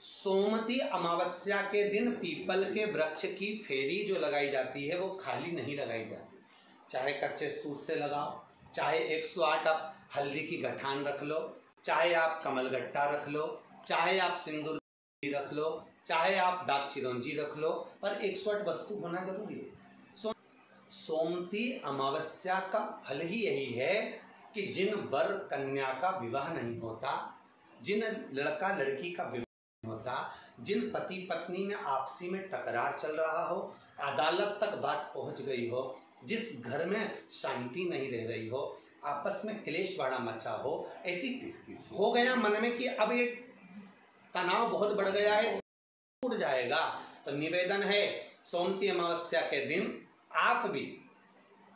सोमती अमावस्या के दिन पीपल के वृक्ष की फेरी जो लगाई जाती है वो खाली नहीं लगाई जाती, चाहे कच्चे सूत से लगाओ, चाहे 108 आप हल्दी की गठान रख लो, चाहे आप कमलगट्टा रख लो, चाहे आप सिंदूर रख लो, चाहे आप दाग चिरौंजी रख लो, पर 108 वस्तु होना जरूरी है। सोमती अमावस्या का फल ही यही है कि जिन वर कन्या का विवाह नहीं होता, जिन लड़का लड़की का विवाह नहीं होता, जिन पति पत्नी में आपसी में टकरार चल रहा हो, अदालत तक बात पहुंच गई हो, जिस घर में शांति नहीं रह रही हो, आपस में क्लेश बड़ा मचा हो, ऐसी हो गया मन में कि अब ये तनाव बहुत बढ़ गया है, टूट जाएगा, तो निवेदन है सोमती अमावस्या के दिन आप भी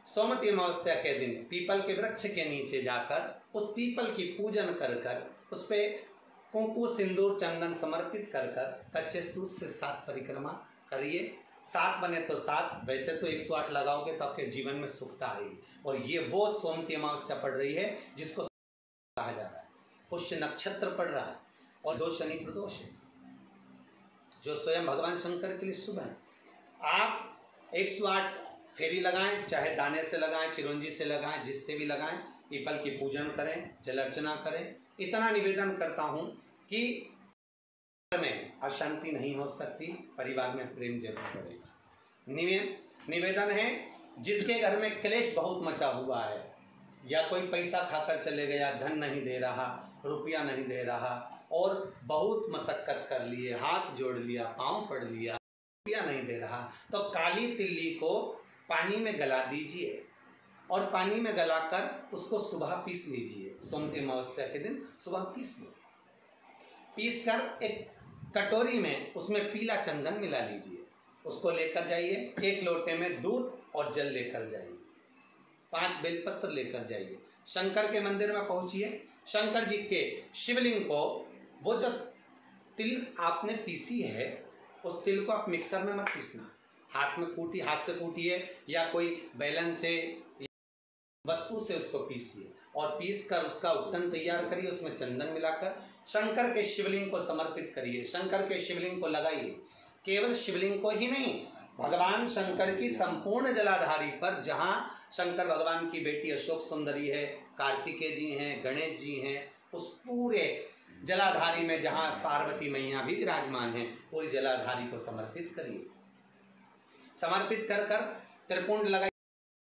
सोमती अमावस्या के दिन पीपल के वृक्ष के नीचे जाकर उस पीपल की पूजन कर कर उस पे कुंकु सिंदूर चंदन समर्पित कर कर कच्चे सूत से 7 परिक्रमा करिए। 7 बने तो 7, वैसे तो 108 लगाओगे तो आपके जीवन में सुखता आएगी। और ये वो सोमती अमावस्या पड़ रही है जिसको कहा जा रहा है, पुष्य नक्षत्र पड़ रहा है और 2 शनि प्रदोष है जो स्वयं भगवान शंकर के लिए शुभ है। आप 108 फेरी लगाएं, चाहे दाने से लगाएं, चिरौंजी से लगाएं, जिससे भी लगाएं, पीपल की पूजन करें, जल अर्चना करें। इतना निवेदन करता हूं कि घर में अशांति नहीं हो सकती, परिवार में प्रेम जरूर बढ़ेगा। निवेदन है जिसके घर में क्लेश बहुत मचा हुआ है, या कोई पैसा खाकर चले गया, धन नहीं दे रहा, रुपया नहीं दे रहा, और बहुत मशक्कत कर लिए, हाथ जोड़ लिया, पांव पड़ लिया, रुपया नहीं दे रहा, तो काली तिल्ली को पानी में गला दीजिए और पानी में गलाकर उसको सुबह पीस लीजिए। सोमती अमावस्या के दिन सुबह पीस लो, पीस कर एक कटोरी में उसमें पीला चंदन मिला लीजिए, उसको लेकर जाइए। 1 लोटे में दूध और जल लेकर जाइए, 5 बेलपत्र लेकर जाइए, शंकर के मंदिर में पहुंचिए। शंकर जी के शिवलिंग को वो जो तिल आपने पीसी है उस तिल को आप मिक्सर में मत पीसना, हाथ से कूटिए या कोई बैलन से वस्तु से उसको पीसिए और पीस कर उसका उत्तन तैयार करिए, उसमें चंदन मिलाकर शंकर के शिवलिंग को समर्पित करिए, शंकर के शिवलिंग को लगाइए। केवल शिवलिंग को ही नहीं, भगवान शंकर की संपूर्ण जलाधारी पर, जहां शंकर भगवान की बेटी अशोक सुंदरी है, कार्तिकेय जी हैं, गणेश जी हैं, उस पूरे जलाधारी में जहां पार्वती मैया भी विराजमान है, पूरी जलाधारी को समर्पित करिए। समर्पित कर कर त्रिपुंड लगाइए,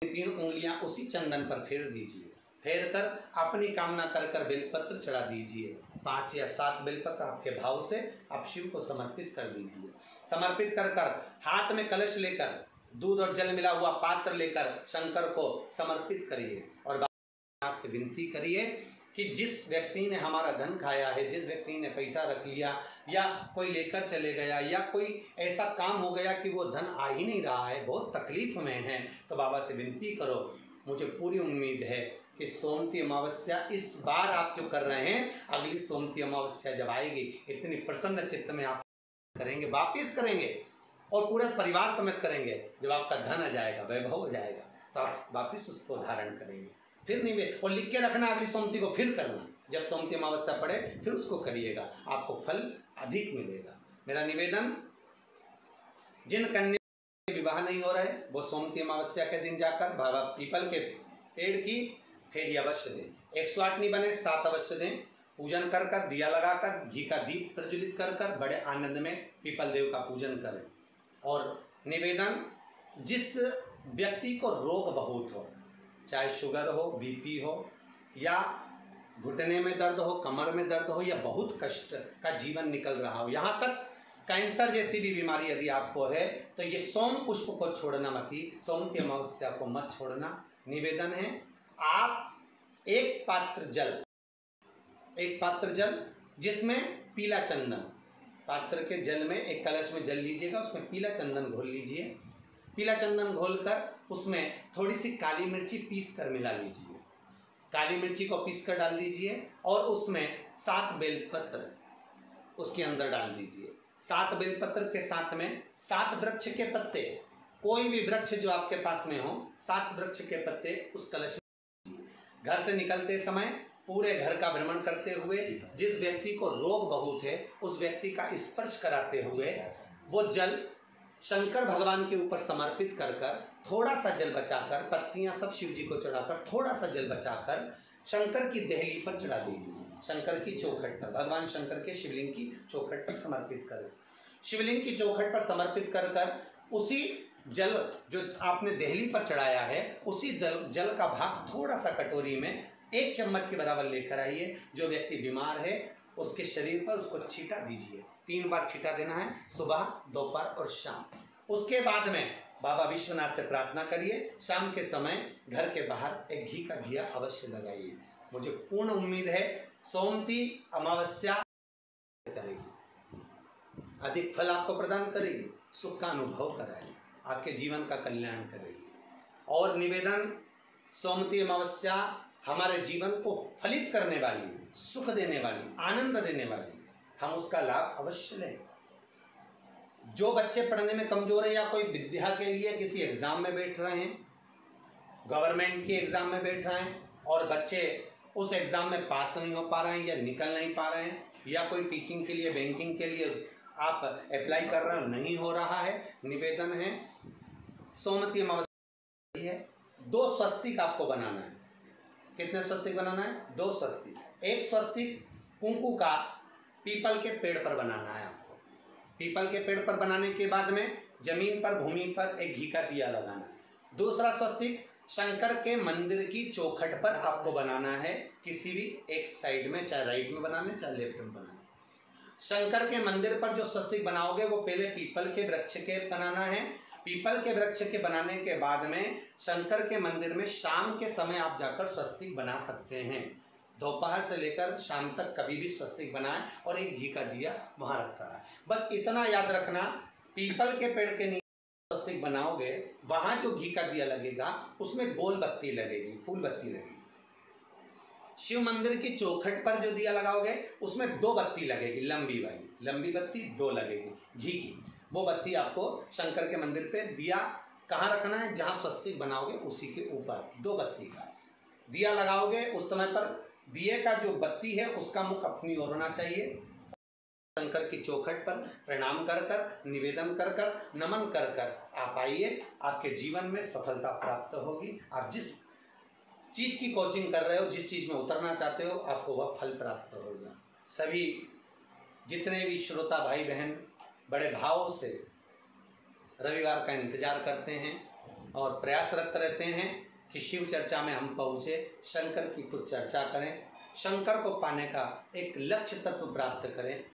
3 उंगलियां उसी चंदन पर फेर दीजिए, फेर कर अपनी कामना कर कर बेलपत्र चढ़ा दीजिए। 5 या 7 बेलपत्र आपके भाव से आप शिव को समर्पित कर दीजिए। समर्पित कर कर हाथ में कलश लेकर दूध और जल मिला हुआ पात्र लेकर शंकर को समर्पित करिए और बाबा से विनती करिए कि जिस व्यक्ति ने हमारा धन खाया है, जिस व्यक्ति ने पैसा रख लिया या कोई लेकर चले गया या कोई ऐसा काम हो गया कि वो धन आ ही नहीं रहा है, बहुत तकलीफ में है, तो बाबा से विनती करो। मुझे पूरी उम्मीद है कि सोमती अमावस्या इस बार आप जो कर रहे हैं, अगली सोमती अमावस्या जब आएगी, इतनी प्रसन्न चित्त में आप करेंगे, वापिस करेंगे और पूरे परिवार समेत करेंगे। जब आपका धन आ जाएगा, वैभव हो जाएगा, तो आप वापिस उसको धारण करेंगे। फिर नहीं और लिख के रखना, अगली सोमती को फिर करना, जब सोमती अमावस्या पड़े फिर उसको करिएगा, आपको फल अधिक मिलेगा। मेरा निवेदन, जिन कन्या के विवाह नहीं हो रहे वो सोमती अमावस्या के दिन जाकर बाबा पीपल के पेड़ की फेरी अवश्य दें। 108 नहीं बने 7 अवश्य दें। पूजन कर कर, दिया लगाकर, घी का दीप प्रज्वलित कर कर बड़े आनंद में पीपल देव का पूजन करें। और निवेदन, जिस व्यक्ति को रोग बहुत हो, चाहे शुगर हो, बीपी हो, या घुटने में दर्द हो, कमर में दर्द हो, या बहुत कष्ट का जीवन निकल रहा हो, यहाँ तक कैंसर जैसी भी बीमारी यदि आपको है, तो ये सोम पुष्प को छोड़ना मत ही, सोमती अमावस्या को मत छोड़ना। निवेदन है, आप एक पात्र जल जिसमें पीला चंदन, पात्र के जल में एक कलश में जल लीजिएगा, उसमें पीला चंदन घोल लीजिए। पीला चंदन घोलकर उसमें थोड़ी सी काली मिर्ची पीस कर मिला लीजिए, काली मिर्ची को पीस कर डाल दीजिए और उसमें 7 बेलपत्र उसके अंदर डाल दीजिए। 7 बेलपत्र के साथ में 7 वृक्ष के पत्ते, कोई भी वृक्ष जो आपके पास में हो, 7 वृक्ष के पत्ते उस कलश में। घर से निकलते समय पूरे घर का भ्रमण करते हुए जिस व्यक्ति को रोग बहुत है उस व्यक्ति का स्पर्श कराते हुए वो जल शंकर भगवान के ऊपर समर्पित कर कर थोड़ा सा जल बचाकर, पत्तियां सब शिव जी को चढ़ाकर थोड़ा सा जल बचाकर शंकर की देहली पर चढ़ा दीजिए, शंकर की चौखट पर, भगवान शंकर के शिवलिंग की चौखट पर समर्पित करें। शिवलिंग की चौखट पर समर्पित कर कर उसी जल जो आपने देहली पर चढ़ाया है उसी जल का भाग थोड़ा सा कटोरी में 1 चम्मच के बराबर लेकर आइए। जो व्यक्ति बीमार है उसके शरीर पर उसको छींटा दीजिए, 3 बार छींटा देना है, सुबह, दोपहर और शाम। उसके बाद में बाबा विश्वनाथ से प्रार्थना करिए, शाम के समय घर के बाहर एक घी का दिया अवश्य लगाइए। मुझे पूर्ण उम्मीद है सोमती अमावस्या करेगी, अधिक फल आपको प्रदान करेगी, सुख का अनुभव कराएगी, आपके जीवन का कल्याण करेगी। और निवेदन, सोमती अमावस्या हमारे जीवन को फलित करने वाली, सुख देने वाली, आनंद देने वाली, हम उसका लाभ अवश्य लें। जो बच्चे पढ़ने में कमजोर है या कोई विद्या के लिए किसी एग्जाम में बैठ रहे हैं, गवर्नमेंट के एग्जाम में बैठ रहे हैं और बच्चे उस एग्जाम में पास नहीं हो पा रहे हैं या निकल नहीं पा रहे हैं, या कोई टीचिंग के लिए, बैंकिंग के लिए आप अप्लाई कर रहे हो, नहीं हो रहा है, निवेदन है सोमती अमावस्या है 2 स्वस्तिक आपको बनाना है। कितने स्वस्तिक बनाना है? 2 स्वस्तिक। एक स्वस्तिक कुंकू का पीपल के पेड़ पर बनाना है आपको। पीपल के पेड़ पर बनाने के बाद में जमीन पर, भूमि पर एक घी का दिया लगाना है। दूसरा स्वस्तिक शंकर के मंदिर की चौखट पर आपको बनाना है, किसी भी एक साइड में, चाहे राइट में बनाना है चाहे लेफ्ट में बनाना है। शंकर के मंदिर पर जो स्वस्तिक बनाओगे वो पहले पीपल के वृक्ष के बनाना है। पीपल के वृक्ष के बनाने के बाद में शंकर के मंदिर में शाम के समय आप जाकर स्वस्तिक बना सकते हैं। दोपहर से लेकर शाम तक कभी भी स्वस्तिक बनाएं और एक घी का दिया वहां रखा है। बस इतना याद रखना, पीपल के पेड़ के नीचे स्वस्तिक बनाओगे, वहां जो घी का दिया लगेगा उसमें गोल बत्ती लगेगी, फूल बत्ती लगेगी। शिव मंदिर की चौखट पर जो दिया लगाओगे उसमें 2 बत्ती लगेगी, लंबी वाली, लंबी बत्ती 2 लगेगी घी की। वो बत्ती आपको शंकर के मंदिर पे दिया कहाँ रखना है? जहां स्वस्तिक बनाओगे उसी के ऊपर 2 बत्ती का दिया लगाओगे। उस समय पर दिए का जो बत्ती है उसका मुख अपनी ओर होना चाहिए। शंकर की चौखट पर प्रणाम कर कर, निवेदन कर कर, नमन कर कर आप आइए, आपके जीवन में सफलता प्राप्त होगी। आप जिस चीज की कोचिंग कर रहे हो, जिस चीज में उतरना चाहते हो, आपको वह फल प्राप्त होगा। सभी जितने भी श्रोता भाई बहन बड़े भाव से रविवार का इंतजार करते हैं और प्रयासरत रहते हैं कि शिव चर्चा में हम पहुंचे, शंकर की कुछ चर्चा करें, शंकर को पाने का एक लक्ष्य तत्व प्राप्त करें।